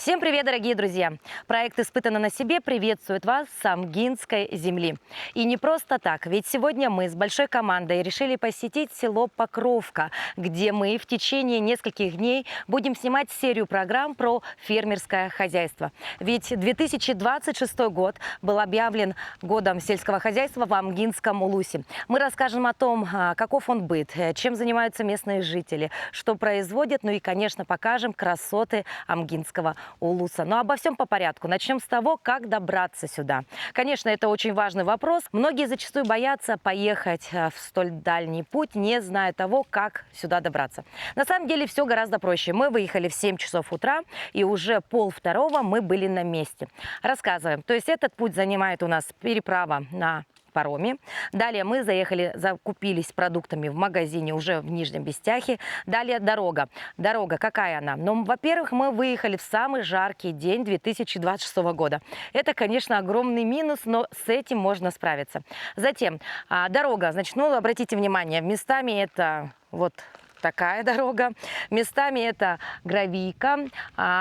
Всем привет, дорогие друзья! Проект «Испытано на себе» приветствует вас с Амгинской земли. И не просто так, ведь сегодня мы с большой командой решили посетить село Покровка, где мы в течение нескольких дней будем снимать серию программ про фермерское хозяйство. Ведь 2026 год был объявлен годом сельского хозяйства в Амгинском улусе. Мы расскажем о том, каков он быт, чем занимаются местные жители, что производят, ну и, конечно, покажем красоты Амгинского улуса. Но обо всем по порядку. Начнем с того, как добраться сюда. Конечно, это очень важный вопрос. Многие зачастую боятся поехать в столь дальний путь, не зная того, как сюда добраться. На самом деле все гораздо проще. Мы выехали в 7 часов утра, и уже 1:30 мы были на месте. Рассказываем. То есть этот путь занимает у нас переправа на пароме. Далее мы заехали, закупились продуктами в магазине уже в Нижнем Бестяхе. Далее дорога. Дорога какая она? Ну, во-первых, мы выехали в самый жаркий день 2026 года. Это, конечно, огромный минус, но с этим можно справиться. Затем дорога. Значит, ну, обратите внимание, местами это вот такая дорога, местами это гравийка,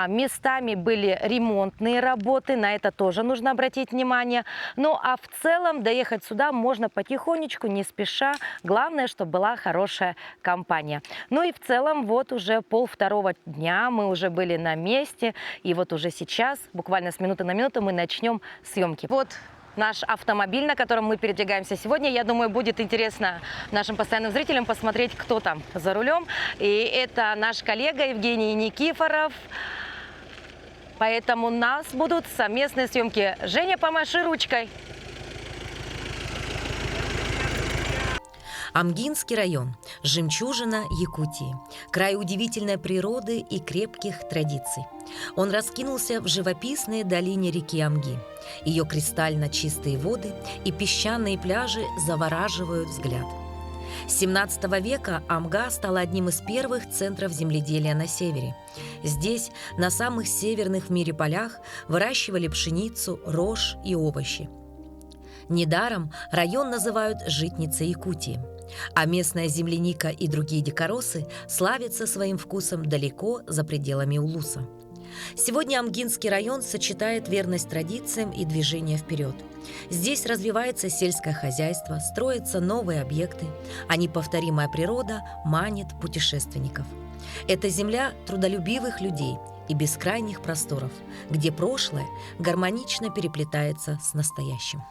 местами были ремонтные работы, на это тоже нужно обратить внимание. Ну а в целом доехать сюда можно потихонечку, не спеша, главное, чтобы была хорошая компания. Ну и в целом вот уже 1:30 дня мы уже были на месте, и вот уже сейчас, буквально с минуты на минуту, мы начнем съемки. Вот наш автомобиль, на котором мы передвигаемся сегодня. Я думаю, будет интересно нашим постоянным зрителям посмотреть, кто там за рулем. И это наш коллега Евгений Никифоров. Поэтому у нас будут совместные съемки. Женя, помаши ручкой. Амгинский район – жемчужина Якутии, край удивительной природы и крепких традиций. Он раскинулся в живописной долине реки Амги. Ее кристально чистые воды и песчаные пляжи завораживают взгляд. С 17 века Амга стала одним из первых центров земледелия на севере. Здесь, на самых северных в мире полях, выращивали пшеницу, рожь и овощи. Недаром район называют «житницей Якутии», а местная земляника и другие дикоросы славятся своим вкусом далеко за пределами улуса. Сегодня Амгинский район сочетает верность традициям и движение вперед. Здесь развивается сельское хозяйство, строятся новые объекты, а неповторимая природа манит путешественников. Это земля трудолюбивых людей и бескрайних просторов, где прошлое гармонично переплетается с настоящим.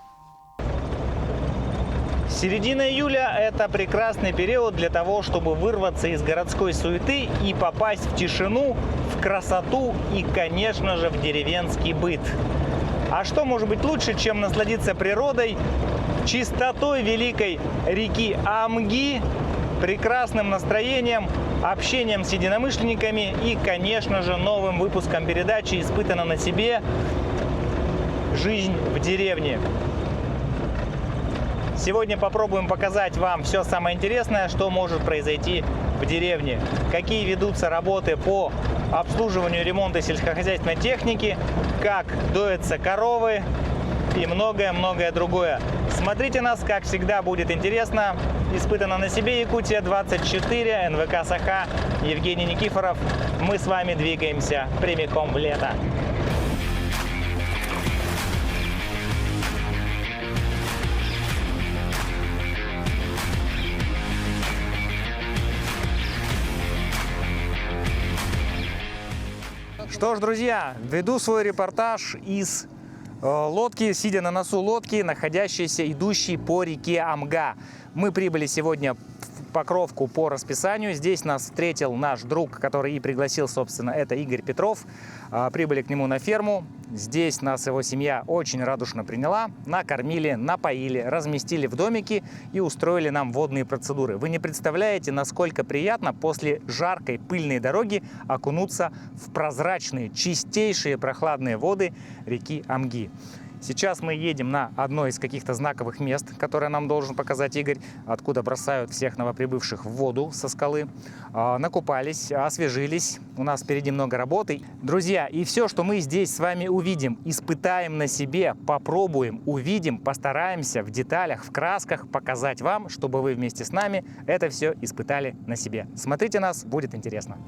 Середина июля – это прекрасный период для того, чтобы вырваться из городской суеты и попасть в тишину, в красоту и, конечно же, в деревенский быт. А что может быть лучше, чем насладиться природой, чистотой великой реки Амги, прекрасным настроением, общением с единомышленниками и, конечно же, новым выпуском передачи «Испытано на себе. Жизнь в деревне». Сегодня попробуем показать вам все самое интересное, что может произойти в деревне. Какие ведутся работы по обслуживанию и ремонту сельскохозяйственной техники, как доятся коровы и многое-многое другое. Смотрите нас, как всегда, будет интересно. Испытано на себе Якутия 24, НВК Саха, Евгений Никифоров. Мы с вами двигаемся прямиком в лето. Что ж, друзья, веду свой репортаж из лодки, сидя на носу лодки, находящейся, идущей по реке Амга. Мы прибыли сегодня в Покровку по расписанию. Здесь нас встретил наш друг, который и пригласил, собственно, это Игорь Петров. Прибыли к нему на ферму. Здесь нас его семья очень радушно приняла, накормили, напоили, разместили в домике и устроили нам водные процедуры. Вы не представляете, насколько приятно после жаркой пыльной дороги окунуться в прозрачные, чистейшие прохладные воды реки Амги. Сейчас мы едем на одно из каких-то знаковых мест, которое нам должен показать Игорь, откуда бросают всех новоприбывших в воду со скалы. Накупались, освежились, у нас впереди много работы. Друзья, и все, что мы здесь с вами увидим, испытаем на себе, попробуем, увидим, постараемся в деталях, в красках показать вам, чтобы вы вместе с нами это все испытали на себе. Смотрите нас, будет интересно.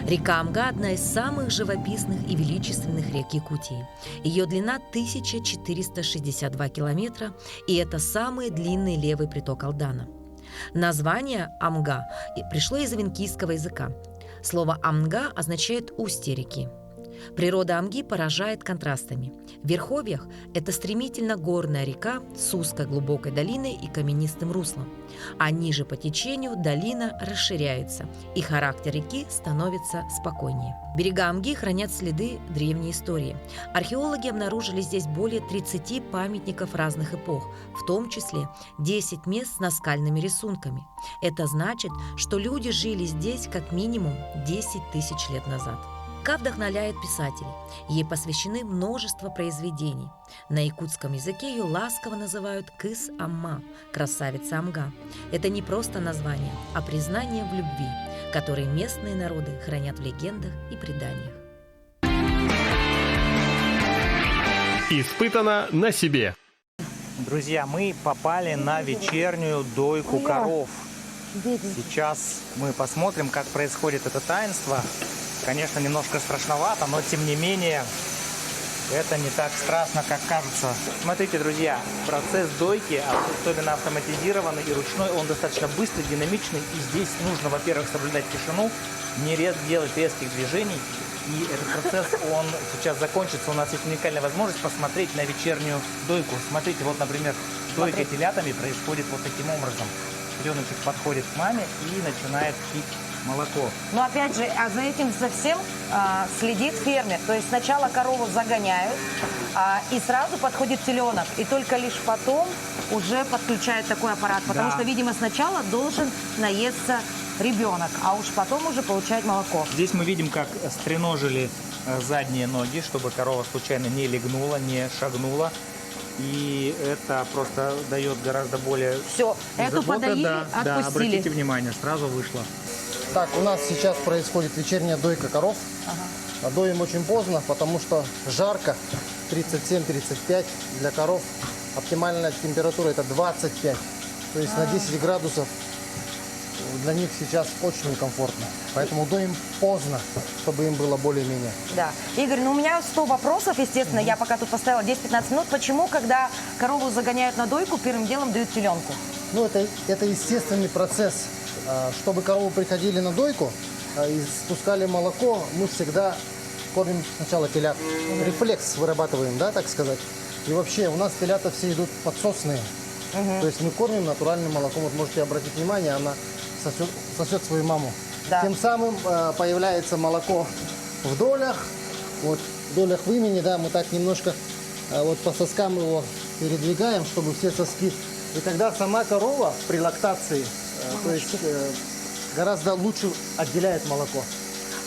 Река Амга – одна из самых живописных и величественных рек Якутии. Ее длина 1462 километра, и это самый длинный левый приток Алдана. Название Амга пришло из авенкийского языка. Слово «амга» означает «устье реки». Природа Амги поражает контрастами. В верховьях это стремительно горная река с узкой глубокой долиной и каменистым руслом, а ниже по течению долина расширяется, и характер реки становится спокойнее. Берега Амги хранят следы древней истории. Археологи обнаружили здесь более 30 памятников разных эпох, в том числе 10 мест с наскальными рисунками. Это значит, что люди жили здесь как минимум 10 тысяч лет назад. Река вдохновляет писателей. Ей посвящены множество произведений. На якутском языке ее ласково называют Кыс-Амма – красавица Амга. Это не просто название, а признание в любви, которое местные народы хранят в легендах и преданиях. Испытано на себе. Друзья, мы попали на вечернюю дойку коров. Сейчас мы посмотрим, как происходит это таинство. Конечно, немножко страшновато, но тем не менее это не так страшно, как кажется. Смотрите, друзья, процесс дойки, особенно автоматизированный и ручной, он достаточно быстрый, динамичный. И здесь нужно, во-первых, соблюдать тишину, не делать резких движений. И этот процесс, он сейчас закончится. У нас есть уникальная возможность посмотреть на вечернюю дойку. Смотрите, вот, например, дойка телятами происходит вот таким образом. Ребеночек подходит к маме и начинает пить молоко. Но опять же, за этим совсем следит фермер. То есть сначала корову загоняют, и сразу подходит теленок. И только лишь потом уже подключают такой аппарат. Потому Да. что, видимо, сначала должен наесться ребенок, а уж потом уже получать молоко. Здесь мы видим, как стреножили задние ноги, чтобы корова случайно не легнула, не шагнула. И это просто дает гораздо более... Все, эту заботы. подоили, Да, отпустили. обратите внимание, сразу вышло. Так, у нас сейчас происходит вечерняя дойка коров. Доим очень поздно, потому что жарко, 37-35 для коров. Оптимальная температура это 25, то есть на 10 градусов для них сейчас очень некомфортно. Поэтому доим поздно, чтобы им было более-менее. Да. Игорь, ну у меня 100 вопросов, естественно. Я пока тут поставила 10-15 минут. Почему, когда корову загоняют на дойку, первым делом дают теленку? Ну, это естественный процесс. Чтобы коровы приходили на дойку и спускали молоко, мы всегда кормим сначала телят. Рефлекс вырабатываем, да, так сказать. И вообще у нас телята все идут подсосные. То есть мы кормим натуральным молоком. Вот можете обратить внимание, она сосет свою маму. Да. Тем самым появляется молоко в долях. Вот в долях вымени, да, мы так немножко вот по соскам его передвигаем, чтобы все соски. И тогда сама корова при лактации, то есть гораздо лучше отделяет молоко.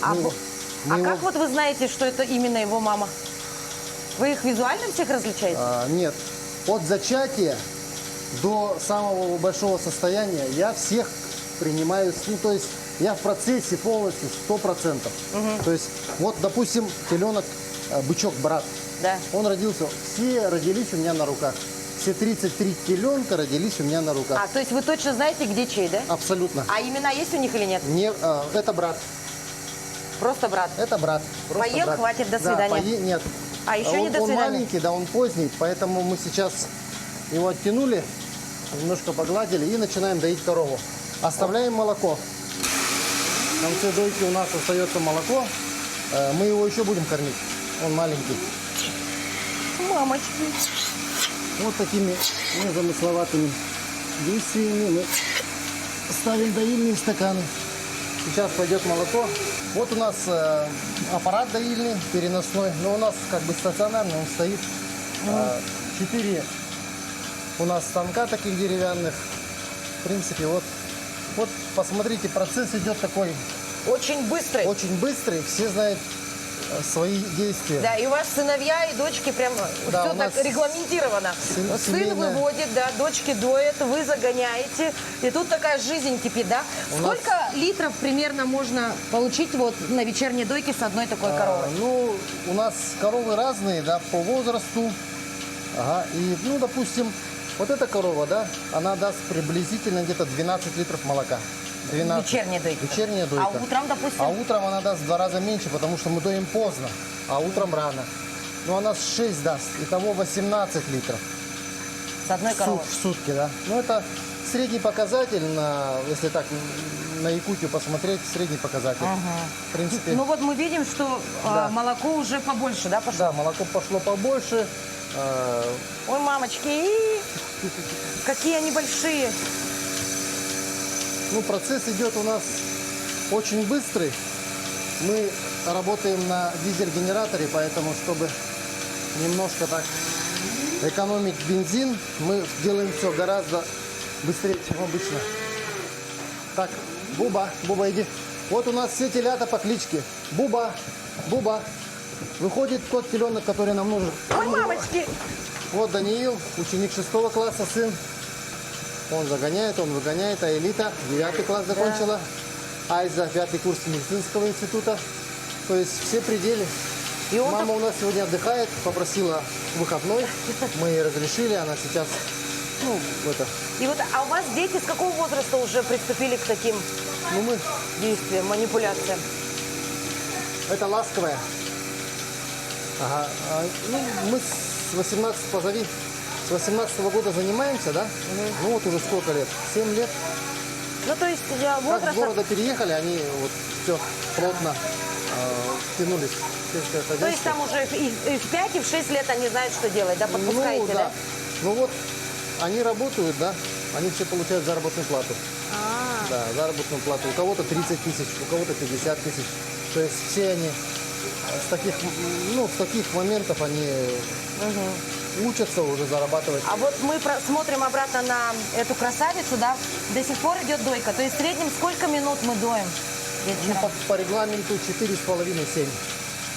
А мы его- как вот вы знаете, что это именно его мама? Вы их визуально всех различаете? Нет, от зачатия до самого большого состояния я всех принимаю, ну, то есть я в процессе полностью 100%. То есть вот, допустим, теленок, бычок, брат, Да. он родился, все родились у меня на руках. Все 33 теленка родились у меня на руках. А, то есть вы точно знаете, где чей, да? Абсолютно. А имена есть у них или нет? Это брат. Просто брат. Это брат. Просто Поел, брат. хватит, до Да, свидания. нет. А еще не до Он свидания. маленький, да, он поздний, поэтому мы сейчас его оттянули, немножко погладили и начинаем доить корову. Оставляем молоко. В конце дойки у нас остается молоко. Мы его еще будем кормить. Он маленький. Мамочки. Вот такими незамысловатыми действиями мы ставим доильные стаканы. Сейчас пойдет молоко. Вот у нас аппарат доильный, переносной, но у нас как бы стационарный, он стоит. 4 у нас станка таких деревянных. В принципе, вот посмотрите, процесс идет такой Очень быстрый. очень быстрый, все знают свои действия. Да, и у вас сыновья и дочки прям Да, все у так нас регламентировано. Сын семейная. выводит, да, дочки доят, вы загоняете. И тут такая жизнь кипит, да? У нас- Сколько литров примерно можно получить вот на вечерней дойке с одной такой коровой? Ну, у нас коровы разные, да, по возрасту. Ага, и, ну, допустим, вот эта корова, да, она даст приблизительно где-то 12 литров молока. 12. Вечерняя дойка. Вечерняя дойка. А утром, допустим? А утром она даст в 2 раза меньше, потому что мы доим поздно, а утром рано. Но она 6 даст, итого 18 литров С одной коровы. в сутки, да. Ну, это средний показатель, если так на Якутию посмотреть, средний показатель. В принципе, Ну вот мы видим, что Да. молоко уже побольше, да, пошло? да, молоко пошло побольше. Ой, мамочки, какие они большие. Ну, процесс идет у нас очень быстрый. Мы работаем на дизель-генераторе, поэтому, чтобы немножко так экономить бензин, мы делаем все гораздо быстрее, чем обычно. Так, Буба, иди. Вот у нас все телята по кличке. Буба. Выходит тот теленок, который нам нужен. Ой, мамочки. Вот Даниил, ученик 6 класса, сын. Он загоняет, он выгоняет. А Элита 9 класс закончила. Айза 5 курс медицинского института. То есть все пределы. И он Мама у нас сегодня отдыхает, попросила выходной. Мы ей разрешили, она сейчас, И вот, а у вас дети с какого возраста уже приступили к таким мы, действиям, манипуляциям? это ласковая. Ага. Мы с 18, позови, с 18 года занимаемся, да? Ну вот уже сколько лет? 7 лет. Ну, то есть Как возраст... с города переехали, они вот все плотно тянулись. сельское То хозяйство. есть там уже и в 5, и в 6 лет они знают, что делать, да? Подпускаете, Ну, да? Ну вот, они работают, да, они все получают заработную плату. Да, заработную плату. У кого-то 30 тысяч, у кого-то 50 тысяч. То есть все они с таких моментов они учатся уже зарабатывать. А вот мы смотрим обратно на эту красавицу, да? До сих пор идет дойка. То есть в среднем сколько минут мы доим Ну, вечером? по регламенту 4,5-7.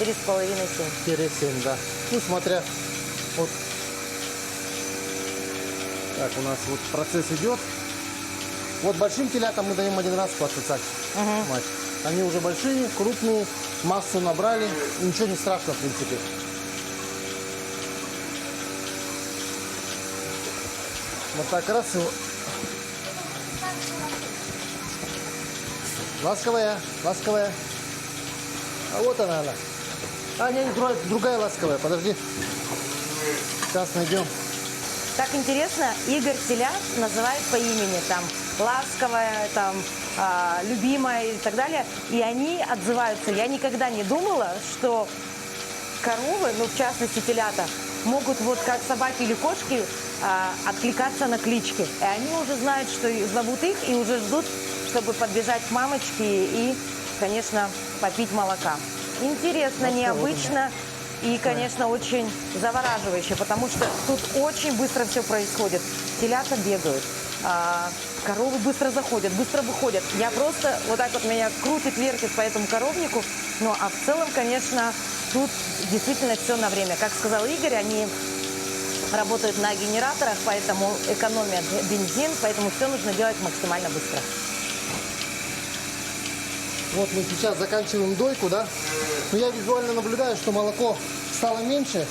4,5-7. 7, да. Ну, смотря, вот, так, у нас вот процесс идет. Вот большим телятам мы даем 1 раз по отсосать. Мать. Они уже большие, крупные, массу набрали, ничего не страшно, в принципе. Вот так раз его. Ласковая. А вот она. А, не, другая ласковая, подожди. Сейчас найдем. Так интересно, Игорь телят называет по имени, там, ласковая, там, любимая и так далее. И они отзываются. Я никогда не думала, что коровы, ну, в частности, телята, могут вот как собаки или кошки откликаться на клички. И они уже знают, что зовут их, и уже ждут, чтобы подбежать к мамочке и, конечно, попить молока. Интересно, необычно и, конечно, очень завораживающе, потому что тут очень быстро все происходит. Телята бегают, коровы быстро заходят, быстро выходят. Я просто, вот так вот меня крутит, вертит по этому коровнику. Ну, а в целом, конечно, тут действительно все на время. Как сказал Игорь, они работают на генераторах, поэтому экономят бензин, поэтому все нужно делать максимально быстро. Вот мы сейчас заканчиваем дойку, да? Но я визуально наблюдаю, что молоко стало меньше,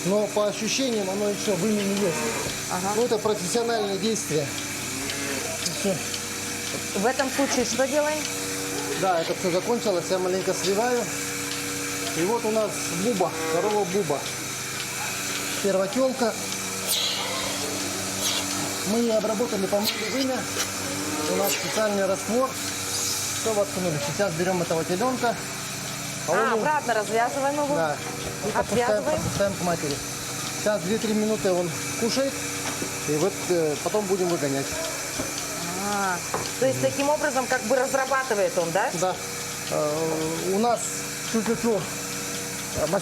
но по ощущениям оно еще в имени есть. Ну, это профессиональные действия. Все. В этом случае что делаем? Да, это все закончилось, я маленько сливаю. И вот у нас Буба, корова Буба. Первотелка. Мы ее обработали, помыли вымя. У нас специальный раствор. Все воткнули. Сейчас берем этого теленка. Обратно развязываем его. Да. И Отвязываем. подпускаем к матери. Сейчас 2-3 минуты он кушает. И вот потом будем выгонять. То есть таким образом как бы разрабатывает он, да? Да. У нас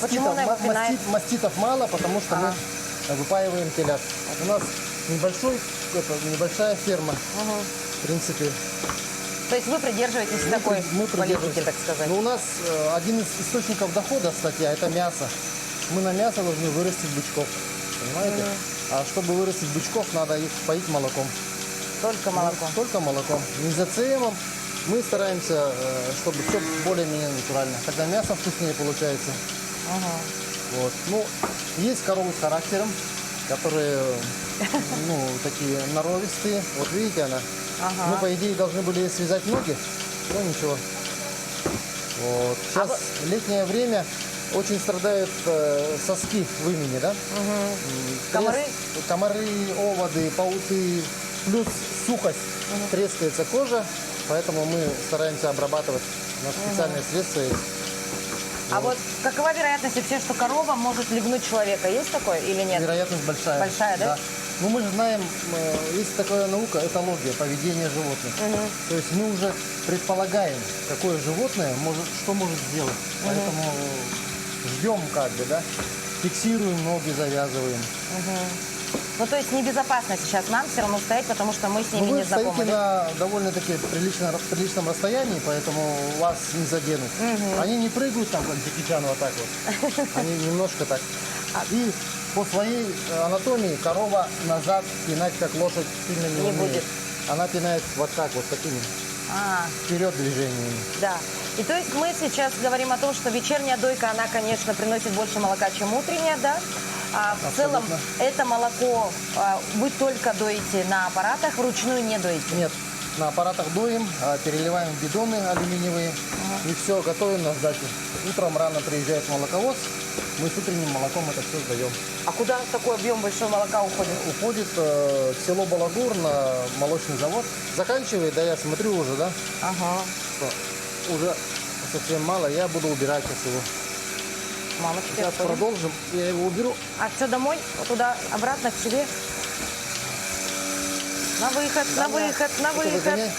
почему она его пинает? маститов мало, потому что мы выпаиваем телят. У нас небольшая ферма. В принципе. То есть вы придерживаетесь такой политики, так сказать? Но у нас один из источников дохода, кстати, это мясо. Мы на мясо должны вырастить бычков. Понимаете? А чтобы вырастить бычков, надо их поить молоком. Только молоком. Только молоком. Мезоцеемом. Мы стараемся, чтобы все более-менее натурально. Тогда мясо вкуснее получается. Вот. Ну, есть коровы с характером, которые, такие норовистые. Вот видите, она Ага. Мы, по идее, должны были ей связать ноги, но ничего. Вот. Сейчас летнее время, очень страдают соски в имени, да? Комары? Комары, оводы, пауки, плюс сухость. Трескается кожа, поэтому мы стараемся обрабатывать на специальные средства. А вот какова вероятность вообще, что корова может легнуть человека? Есть такое или нет? Вероятность большая. Большая, да? Ну, мы же знаем, есть такая наука, этология, поведение животных. То есть мы уже предполагаем, какое животное что может сделать. Поэтому ждем как бы, да, фиксируем ноги, завязываем. Ну, то есть небезопасно сейчас нам все равно стоять, потому что мы с ними Ну, вы не знакомы. стоите да? на довольно-таки приличном расстоянии, поэтому вас не заденут. Они не прыгают там, как Джеки Чан, вот так вот. Они немножко так. И по своей анатомии корова назад пинать, как лошадь, сильно не умеет. будет. Она пинает вот так, вот такими вперед движениями. Да. И то есть мы сейчас говорим о том, что вечерняя дойка, она, конечно, приносит больше молока, чем утренняя, да? А в целом это молоко вы только доите на аппаратах, вручную не доите? Нет, на аппаратах доим, переливаем в бидоны алюминиевые и все, готовим на сдачу. Утром рано приезжает молоковоз, мы с утренним молоком это все сдаем. А куда такой объем большого молока уходит? Уходит в село Балагур на молочный завод. Заканчивает, да, я смотрю уже, да, Ага. что уже совсем мало, я буду убирать сейчас его. Мамочки, Сейчас отходим. продолжим, я его уберу. А все домой? Вот туда, обратно к себе? На выход, на выход, на Это выход. выгоняй.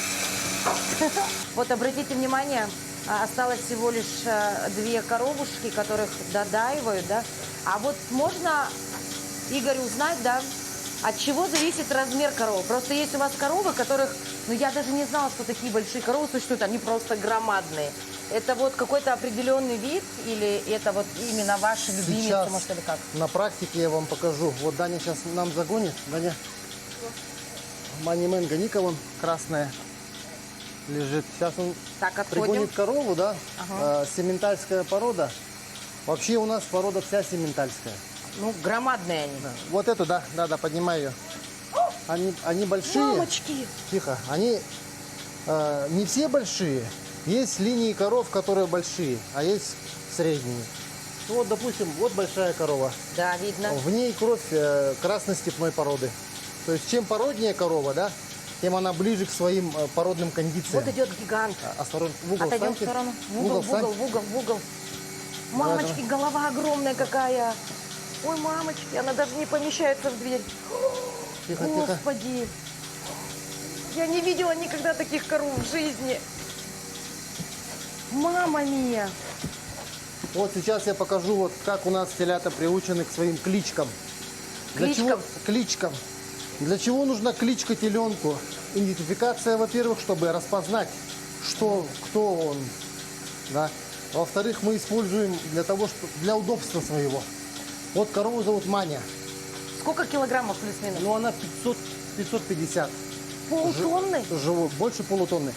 Вот обратите внимание, осталось всего лишь 2 коровушки, которых додаивают, да? А вот можно, Игорь, узнать, да, от чего зависит размер коровы? Просто есть у вас коровы, которых, ну я даже не знала, что такие большие коровы существуют, они просто громадные. Это вот какой-то определенный вид или это вот именно ваши любимицы, Сейчас может, или как? на практике я вам покажу. Вот Даня сейчас нам загонит. Даня, Манимен, гони-ка вон, красная лежит. Сейчас он Так, отходим. пригонит корову, да? Сементальская порода. Вообще у нас порода вся сементальская. Ну, громадные они. Да. Вот эту, да, поднимай ее. Они большие. Мамочки! Тихо. Они не все большие. Есть линии коров, которые большие, а есть средние. Ну вот, допустим, вот большая корова. Да, видно. В ней кровь красно-степной породы. То есть чем породнее корова, да, тем она ближе к своим породным кондициям. Вот идет гигант. Осторожно, в угол Отойдем в встаньте. сторону. В В угол, встань. в угол. Мамочки, голова огромная какая. Ой, мамочки, она даже не помещается в дверь. Тихо, тихо. Господи. Я не видела никогда таких коров в жизни. Мама мия. Вот сейчас я покажу, вот как у нас телята приучены к своим кличкам. Кличкам? Кличкам. Для чего нужна кличка теленку? Идентификация, во-первых, чтобы распознать, кто он. Да? Во-вторых, мы используем для удобства своего. Вот корову зовут Маня. Сколько килограммов плюс-минус? Ну, она 550. Полтонны? Больше полутонны.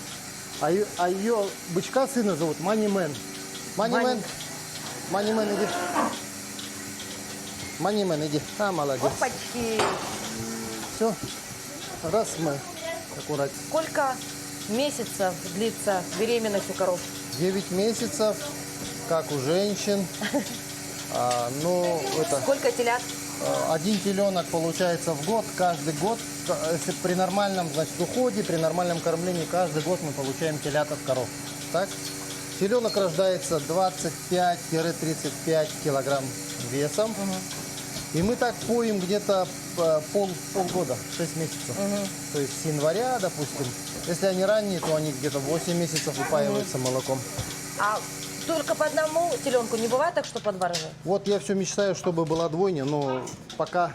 А ее бычка сына зовут Манимен. Манимен, иди. Манимен, иди. Молодец. Опачки. Все. Раз мы. Аккуратно. Сколько месяцев длится беременность у коров? 9 месяцев, как у женщин. Сколько телят? Один теленок получается в год, каждый год. Если при нормальном, значит, уходе, при нормальном кормлении, каждый год мы получаем телят от коров. Так? Теленок рождается 25-35 килограмм весом. И мы так поим где-то полгода, 6 месяцев. То есть с января, допустим. Если они ранние, то они где-то 8 месяцев выпаиваются молоком. А только по одному теленку не бывает так, что по 2 раза? Вот я все мечтаю, чтобы была двойня, но пока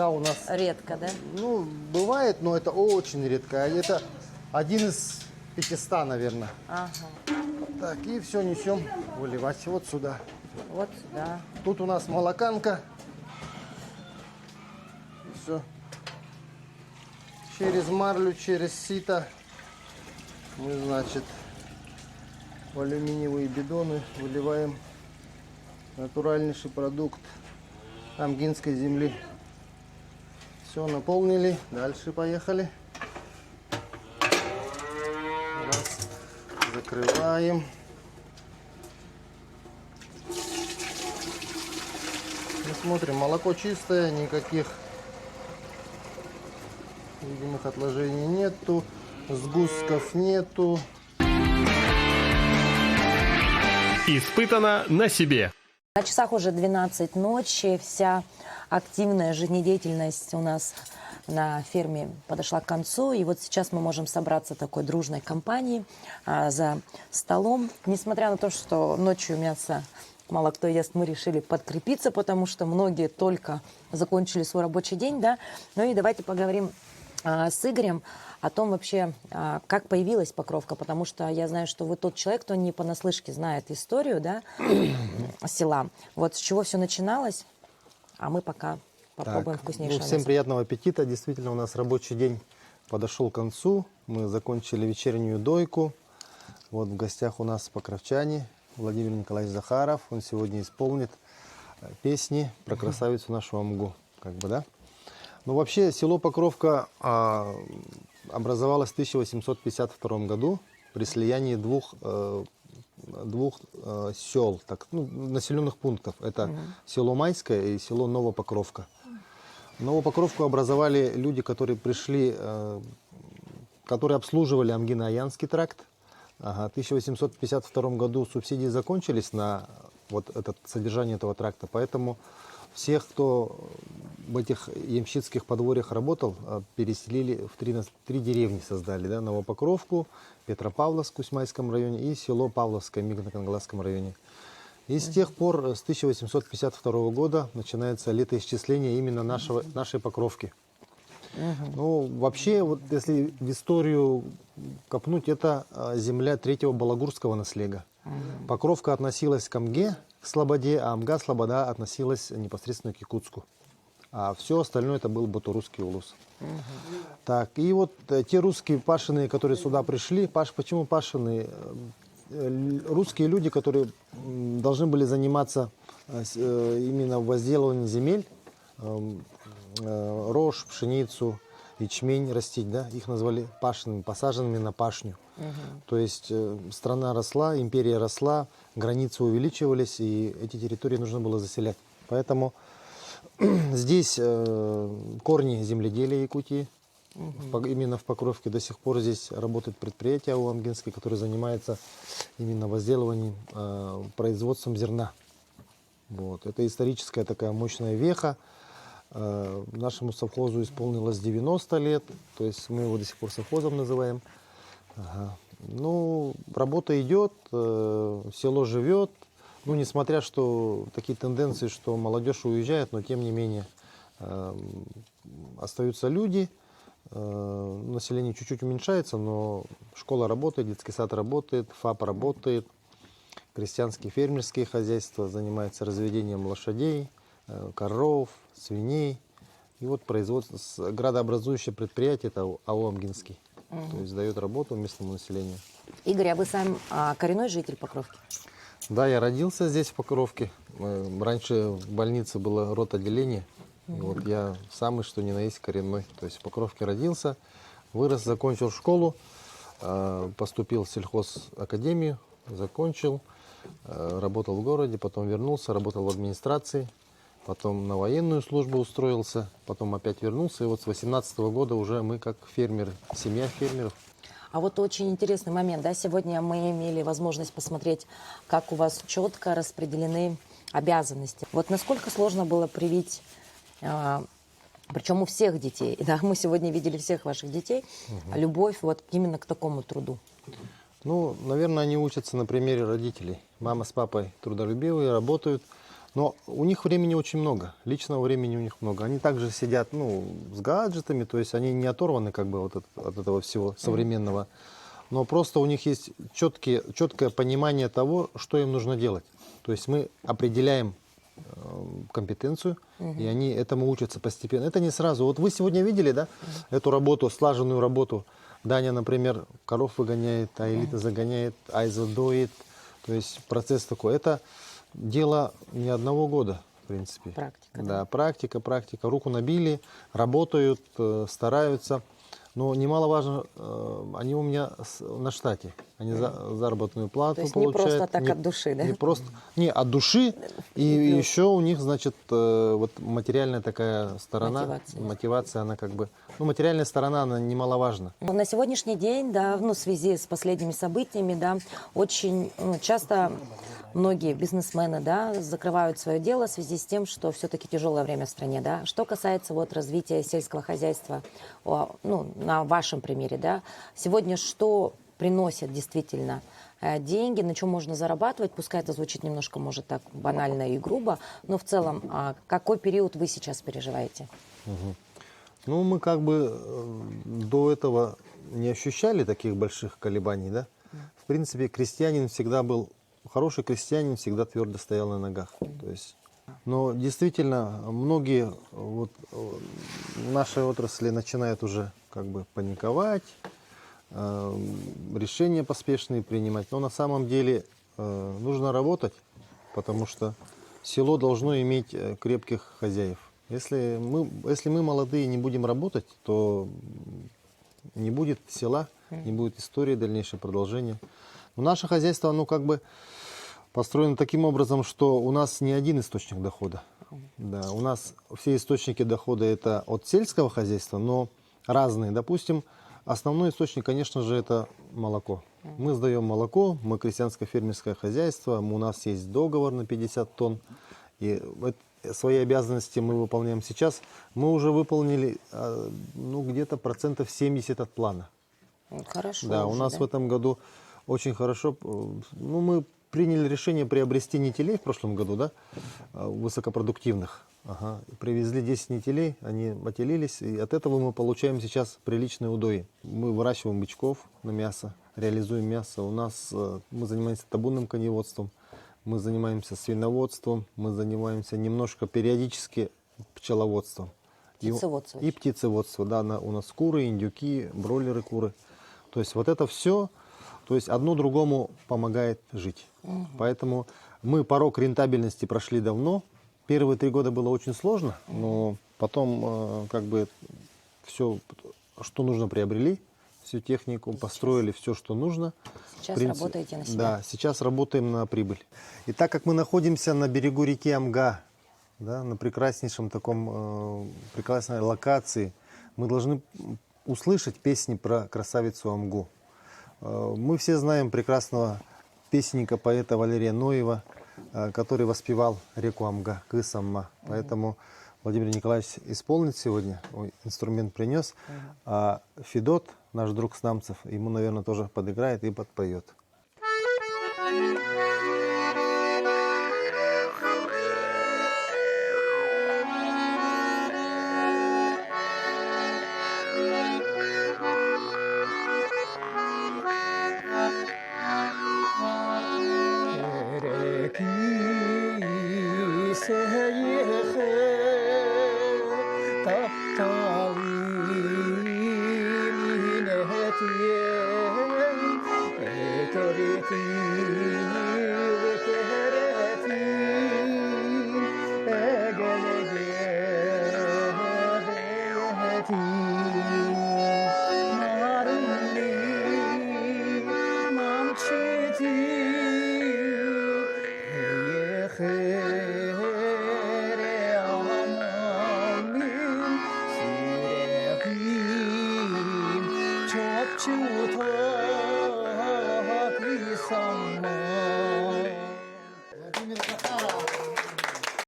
у нас... Редко, да? Ну, бывает, но это очень редко. Это один из 500, наверное. Ага. Так, и все несем выливать вот сюда. Вот сюда. Тут у нас молоканка. Все. Через марлю, через сито мы, значит, в алюминиевые бидоны выливаем натуральнейший продукт амгинской земли. Все, наполнили. Дальше поехали. Закрываем. Мы смотрим, молоко чистое, никаких видимых отложений нету, сгустков нету. Испытано на себе. На часах уже 12 ночи. Вся активная жизнедеятельность у нас на ферме подошла к концу. И вот сейчас мы можем собраться такой дружной компанией за столом. Несмотря на то, что ночью мясо мало кто ест, мы решили подкрепиться, потому что многие только закончили свой рабочий день, да. Ну и давайте поговорим с Игорем о том вообще, как появилась Покровка, потому что я знаю, что вы тот человек, кто не понаслышке знает историю, да, села. Вот с чего все начиналось, а мы пока попробуем вкуснейшее Всем мясо. приятного аппетита. Действительно, у нас рабочий день подошел к концу. Мы закончили вечернюю дойку. Вот в гостях у нас покровчане Владимир Николаевич Захаров. Он сегодня исполнит песни про красавицу нашу Амгу. Как бы, да? Ну, вообще, село Покровка образовалось в 1852 году при слиянии двух сел, населенных пунктов. Это село Майское и село Новопокровка. Новопокровку образовали люди, которые пришли, которые обслуживали Амгино-Аянский тракт. В 1852 году субсидии закончились на вот это содержание этого тракта, поэтому всех, кто в этих ямщицких подворьях работал, переселили в три деревни, создали, да, Новопокровку, Петропавловск в Кусьмайском районе и село Павловское в Мигно-Кангаласском районе. И с тех пор, с 1852 года, начинается летоисчисление именно нашей Покровки. Ну, вообще, вот если в историю копнуть, это земля третьего балагурского наслега. Покровка относилась к Амге, к Слободе, а Амга, Слобода относилась непосредственно к Якутску. А все остальное это был Батурусский улус. Так, и вот те русские пашеные, которые сюда пришли, почему пашеные? Русские люди, которые должны были заниматься именно возделыванием земель, рожь, пшеницу, ячмень растить, да, их назвали пашенными, посаженными на пашню. То есть страна росла, империя росла, границы увеличивались, и эти территории нужно было заселять. Поэтому здесь корни земледелия Якутии. Именно в Покровке до сих пор здесь работает предприятие АО-Амгинское, которое занимается именно возделыванием, производством зерна. Вот. Это историческая такая мощная веха. Нашему совхозу исполнилось 90 лет, то есть мы его до сих пор совхозом называем. Ну, работа идет, село живет. Ну, несмотря что такие тенденции, что молодежь уезжает, но тем не менее остаются люди. Население чуть-чуть уменьшается, но школа работает, детский сад работает, ФАП работает, крестьянские фермерские хозяйства занимаются разведением лошадей, коров, свиней. И вот производство, градообразующее предприятие, это АО «Амгинский». То есть дает работу местному населению. Игорь, а вы сам коренной житель Покровки? Да, я родился здесь, в Покровке. Раньше в больнице было рототделение. Вот я самый, что ни на есть, коренной. То есть в Покровке родился, вырос, закончил школу, поступил в сельхозакадемию, закончил, работал в городе, потом вернулся, работал в администрации, потом на военную службу устроился, потом опять вернулся. И вот с 18 года уже мы как фермеры, семья фермеров. А вот очень интересный момент, да, сегодня мы имели возможность посмотреть, как у вас четко распределены обязанности. Вот насколько сложно было привить, причем у всех детей, да, мы сегодня видели всех ваших детей, любовь вот именно к такому труду? Ну, наверное, они учатся на примере родителей. Мама с папой трудолюбивые, работают. Но у них времени очень много, личного времени у них много. Они также сидят, ну, с гаджетами, то есть они не оторваны как бы вот от этого всего современного. Но просто у них есть четкое понимание того, что им нужно делать. То есть мы определяем компетенцию, и они этому учатся постепенно. Это не сразу. Вот вы сегодня видели, да, эту работу, слаженную работу. Даня, например, коров выгоняет, а Элита загоняет, Айза доит. То есть процесс такой. Это дело не одного года, в принципе. Практика. Да, практика. Руку набили, работают, стараются. Но немаловажно, они у меня на штате. Они заработную плату То есть получают. не просто так от души, да? Не просто, не, от души. И плюс. еще у них, значит, вот материальная такая сторона. Мотивация. Она как бы... Ну, материальная сторона, она немаловажна. На сегодняшний день, да, ну, в связи с последними событиями, да, очень часто многие бизнесмены, да, закрывают свое дело в связи с тем, что все-таки тяжелое время в стране, да. Что касается вот развития сельского хозяйства, ну, на вашем примере, да, сегодня что приносит действительно деньги, на чем можно зарабатывать, пускай это звучит немножко, может, так банально и грубо, но в целом, какой период вы сейчас переживаете? Ну, мы как бы до этого не ощущали таких больших колебаний, да. В принципе, крестьянин всегда был, хороший крестьянин всегда твердо стоял на ногах. То есть, но действительно, многие вот, в нашей отрасли начинают уже как бы паниковать, решения поспешные принимать. Но на самом деле нужно работать, потому что село должно иметь крепких хозяев. Если мы молодые не будем работать, то не будет села, не будет истории, дальнейшее продолжение. Но наше хозяйство, оно как бы построено таким образом, что у нас не один источник дохода. Да, у нас все источники дохода это от сельского хозяйства, но разные. Допустим, основной источник, конечно же, это молоко. Мы сдаем молоко, мы крестьянское фермерское хозяйство, у нас есть договор на 50 тонн. И свои обязанности мы выполняем сейчас. Мы уже выполнили ну, где-то 70% от плана. Хорошо. Да, уже, у нас да? в этом году очень хорошо. Ну, мы приняли решение приобрести нетелей в прошлом году, да, высокопродуктивных. Ага. Привезли 10 нетелей, они отелились, и от этого мы получаем сейчас приличные удои. Мы выращиваем бычков на мясо, реализуем мясо. У нас мы занимаемся табунным коневодством. Мы занимаемся свиноводством, мы занимаемся немножко периодически пчеловодством. Птицеводство. И птицеводство, да, у нас куры, индюки, бройлеры, куры. То есть вот это все, то есть одно другому помогает жить. Поэтому мы порог рентабельности прошли давно. Первые 3 года было очень сложно, но потом как бы все, что нужно, приобрели. Всю технику, построили все, что нужно. Сейчас работаете на себя. Да, сейчас работаем на прибыль. И так как мы находимся на берегу реки Амга, да, на прекраснейшем таком, прекрасной локации, мы должны услышать песни про красавицу Амгу. Мы все знаем прекрасного песенника, поэта Валерия Ноева, который воспевал реку Амга, Кысамма. Поэтому Владимир Николаевич исполнит сегодня, инструмент принес, а Федот, наш друг Снамцев, ему, наверное, тоже подыграет и подпоет.